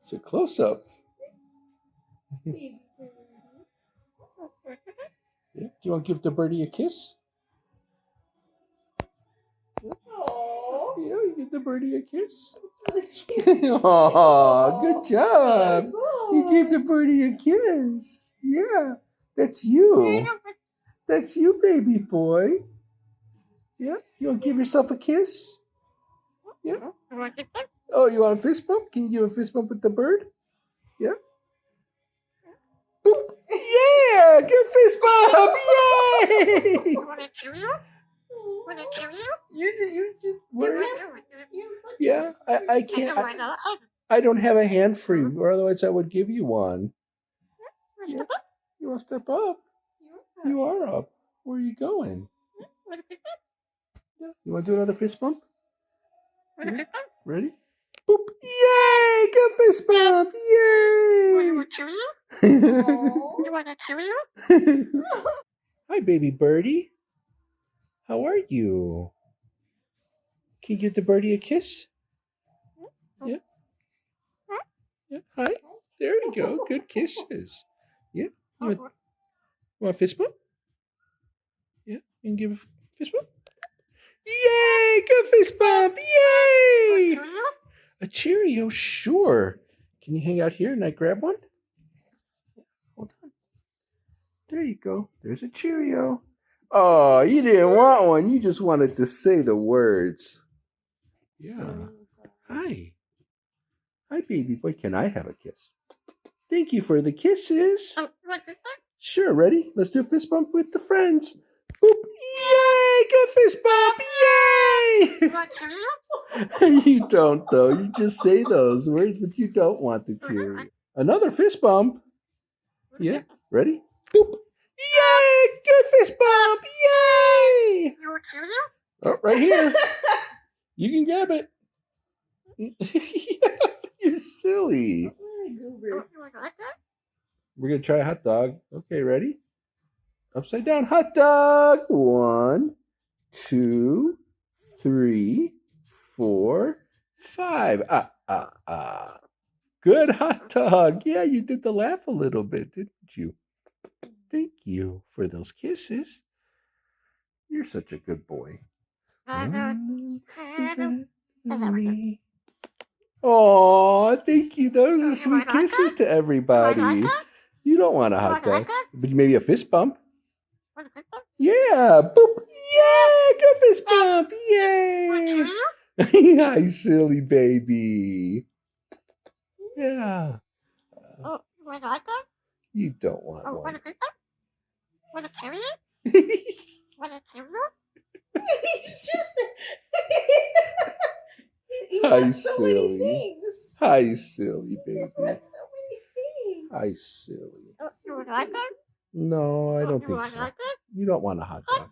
It's a close-up. Yeah. Do you want to give the birdie a kiss? Aww. Yeah, you give the birdie a kiss. Aw, good job. You gave the birdie a kiss. Yeah, that's you. That's you, baby boy. Yeah, you want to give yourself a kiss? Yeah. Oh, you want a fist bump? Can you give a fist bump with the bird? Yeah. Boop. Yeah, good fist bump. Yay! You what? Yeah, I can't. I don't have a hand for you, or otherwise I would give you one. Yeah. You want to step up? You are up. Where are you going? Yeah. You want to do another fist bump? Yeah. Ready? Boop. Yay! Good fist bump. Yay! Hi, baby birdie. How are you? Can you give the birdie a kiss? Yeah. Yeah. Hi. There you go. Good kisses. Yeah. You want a fist bump? Yeah. You can give a fist bump. Yay! Good fist bump! Yay! A Cheerio, sure. Can you hang out here and I grab one? Hold on. There you go. There's a Cheerio. Oh, you didn't want one. You just wanted to say the words. Yeah. Hi. Hi, baby boy. Can I have a kiss? Thank you for the kisses. Sure, ready? Let's do a fist bump with the friends. Boop. Yay! Good fist bump! Yay! You don't, though. You just say those words, but you don't want the Cheerio. Another fist bump. Yeah. Ready? Boop. Yay! Good fist bump! Yay! Oh, right here. You can grab it. You're silly. We're going to try a hot dog. Okay, ready? Upside down hot dog. 1, 2, 3, 4, 5. Good hot dog. Yeah, you did the laugh a little bit, didn't you? Thank you for those kisses. You're such a good boy. Oh, thank you. Those are sweet kisses to everybody. You don't want a hot dog, but maybe a fist bump. Yeah, boop. Yay, good fist bump. Yay. Hi, silly baby. Yeah. You don't want one. He's just. Hi, so silly. many things. Hi, silly baby. He's got so many things. Hi, silly. No, I don't think so. You don't want a hot dog.